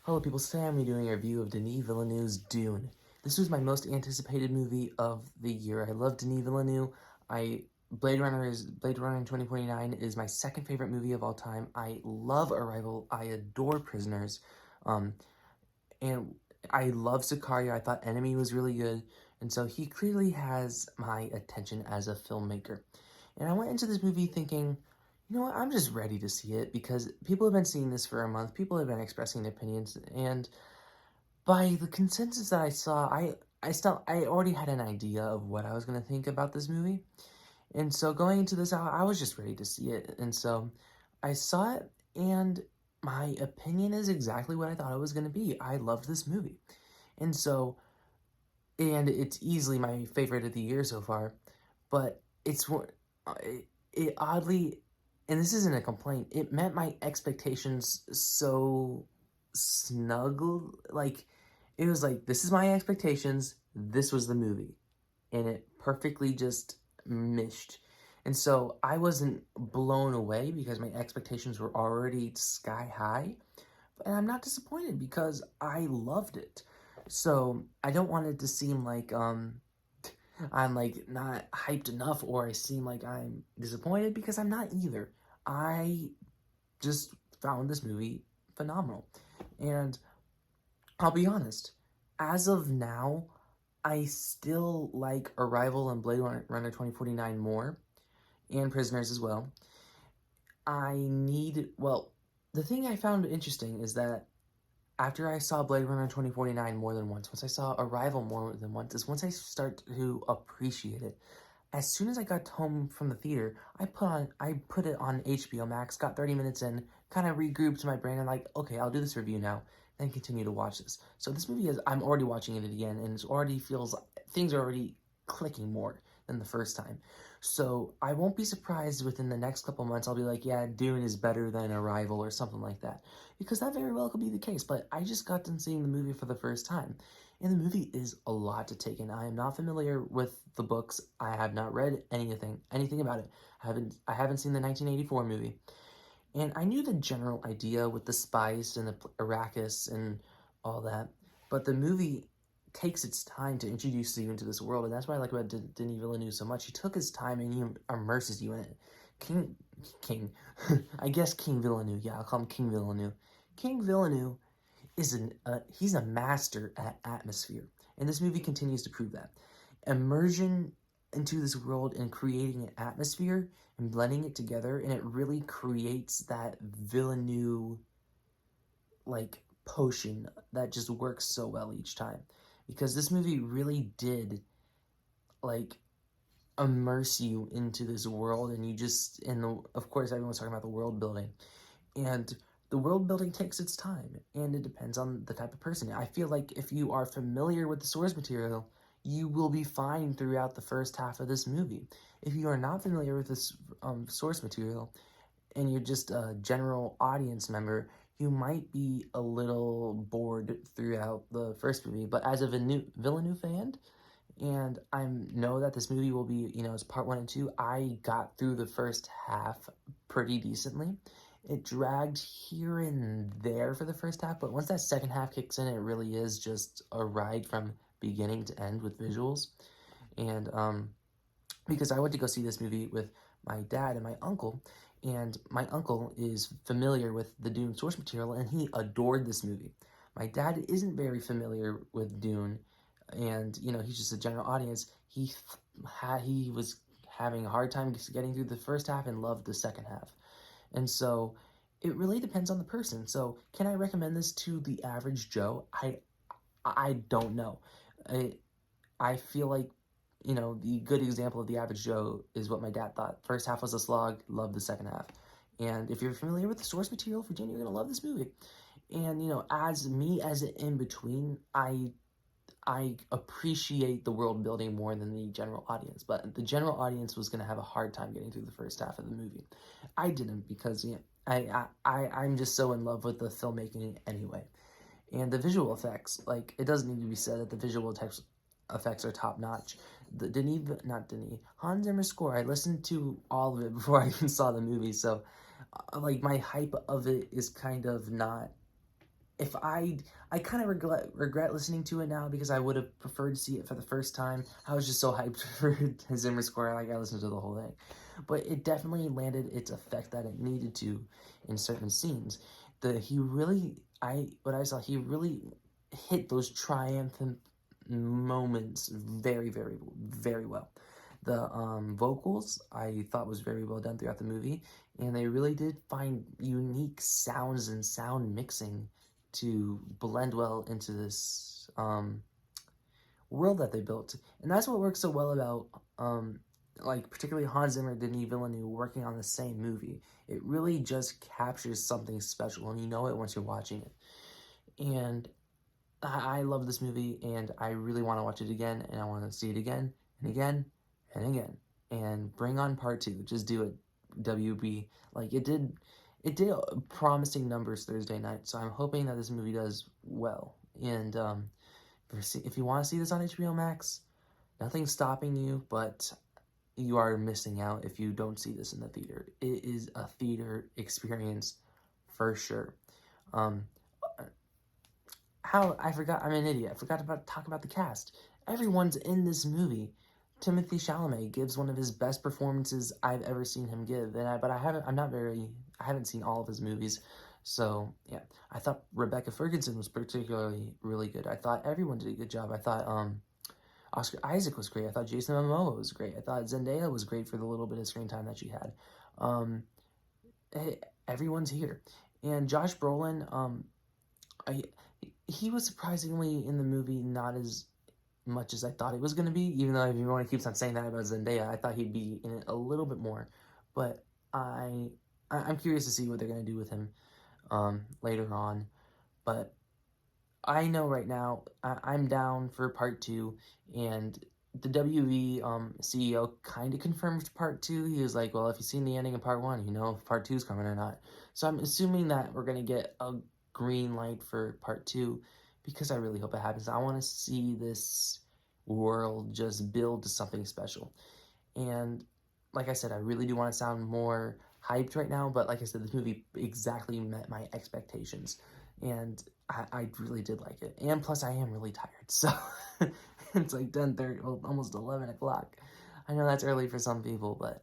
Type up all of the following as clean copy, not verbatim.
Hello people, today I'm doing a review of Denis Villeneuve's Dune. This was my most anticipated movie of the year. I love Denis Villeneuve. Blade Runner 2049 is my second favorite movie of all time. I love Arrival. I adore Prisoners. Um, and I love Sicario. I thought Enemy was really good. And so he clearly has my attention as a filmmaker. And I went into this movie thinking, you know what, I'm just ready to see it because people have been seeing this for a month. People have been expressing their opinions, and by the consensus that I saw, I already had an idea of what I was gonna think about this movie. And so going into this, I was just ready to see it. And so I saw it, and my opinion is exactly what I thought it was gonna be. I loved this movie. And so, and it's easily my favorite of the year so far, but it oddly, and this isn't a complaint, it met my expectations so snuggle, like, it was like, this is my expectations, this was the movie, and it perfectly just mished. And so I wasn't blown away because my expectations were already sky high, and I'm not disappointed because I loved it. So I don't want it to seem like I'm like not hyped enough or I seem like I'm disappointed because I'm not either. I just found this movie phenomenal. And I'll be honest, as of now, I still like Arrival and Blade Runner 2049 more, and Prisoners as well. Well, the thing I found interesting is that after I saw Blade Runner 2049 more than once I saw Arrival more than once, is once I start to appreciate it. As soon as I got home from the theater, I put it on HBO Max, got 30 minutes in, kind of regrouped my brain, and like, okay, I'll do this review now, then continue to watch this. So this movie I'm already watching it again, and things are already clicking more than the first time. So I won't be surprised within the next couple months I'll be like, yeah, Dune is better than Arrival or something like that. Because that very well could be the case, but I just got done seeing the movie for the first time. And the movie is a lot to take in. I am not familiar with the books. I have not read anything about it. I haven't seen the 1984 movie. And I knew the general idea with the spice and the Arrakis and all that, but the movie takes its time to introduce you into this world, and that's what I like about Denis Villeneuve so much. He took his time and he immerses you in it. King, I guess King Villeneuve. Yeah, I'll call him King Villeneuve. King Villeneuve he's a master at atmosphere, and this movie continues to prove that. Immersion into this world and creating an atmosphere and blending it together, and it really creates that Villeneuve like potion that just works so well each time. Because this movie really did like immerse you into this world, and of course everyone's talking about the world building, and the world building takes its time, and it depends on the type of person. I feel like if you are familiar with the source material, you will be fine throughout the first half of this movie. If you are not familiar with this source material, and you're just a general audience member, you might be a little bored throughout the first movie. But as a Villeneuve fan, and I know that this movie will be, it's part 1 and 2, I got through the first half pretty decently. It dragged here and there for the first half, but once that second half kicks in, it really is just a ride from beginning to end with visuals. And because I went to go see this movie with my dad and my uncle, and my uncle is familiar with the Dune source material, and he adored this movie. My dad isn't very familiar with Dune, and he's just a general audience. He was having a hard time getting through the first half and loved the second half. And so it really depends on the person. So can I recommend this to the average Joe? I don't know. I feel like, the good example of the average Joe is what my dad thought. First half was a slog, loved the second half. And if you're familiar with the source material for Dune, you're going to love this movie. And, as an in-between, I appreciate the world building more than the general audience, but the general audience was going to have a hard time getting through the first half of the movie. I didn't because I'm just so in love with the filmmaking anyway, and the visual effects. Like, it doesn't need to be said that the visual effects are top notch. The Hans Zimmer score. I listened to all of it before I even saw the movie, so like my hype of it is kind of not if I kind of regret listening to it now because I would have preferred to see it for the first time. I was just so hyped for Zimmer score, like I listened to the whole thing. But it definitely landed its effect that it needed to in certain scenes. He really what I saw, he really hit those triumphant moments very, very, very well. The vocals I thought was very well done throughout the movie, and they really did find unique sounds and sound mixing to blend well into this world that they built. And that's what works so well about like particularly Hans Zimmer and Denis Villeneuve working on the same movie. It really just captures something special, and you know it once you're watching it. And I love this movie, and I really want to watch it again, and I want to see it again and again and again. And bring on part two. Just do it, WB. Like it did promising numbers Thursday night. So I'm hoping that this movie does well. And if you want to see this on HBO Max, nothing's stopping you, but you are missing out if you don't see this in the theater. It is a theater experience for sure. Um, how I forgot, I'm an idiot. I forgot about talk about the cast. Everyone's in this movie. Timothy Chalamet gives one of his best performances I've ever seen him give, and I haven't seen all of his movies, so yeah. I thought Rebecca Ferguson was particularly really good. I thought everyone did a good job. I thought Oscar Isaac was great. I thought Jason Momoa was great. I thought Zendaya was great for the little bit of screen time that she had. Um, Everyone's here, and Josh Brolin. I he was surprisingly in the movie not as much as I thought he was going to be, even though everyone keeps on saying that about Zendaya. I thought he'd be in it a little bit more, but I'm curious to see what they're going to do with him later on. But I know right now I'm down for part two, and the WV CEO kind of confirmed part two. He was like, well, if you've seen the ending of part one, you know if part two is coming or not. So I'm assuming that we're going to get a green light for part two, because I really hope it happens. I want to see this world just build to something special. And like I said, I really do want to sound more hyped right now, but like I said, this movie exactly met my expectations. And I really did like it. And plus, I am really tired. So it's like 10:30, well, almost 11 o'clock. I know that's early for some people, but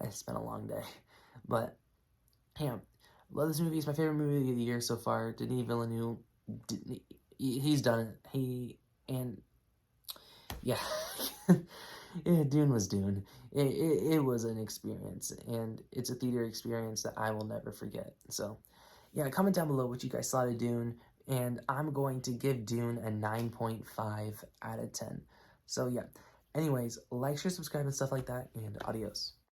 it's been a long day. But, yeah, love this movie. It's my favorite movie of the year so far. Denis Villeneuve, he's done it. And yeah. Yeah, Dune was Dune. It was an experience, and it's a theater experience that I will never forget. So, yeah, comment down below what you guys thought of Dune, and I'm going to give Dune a 9.5 out of 10. So, yeah. Anyways, like, share, subscribe, and stuff like that, and adios.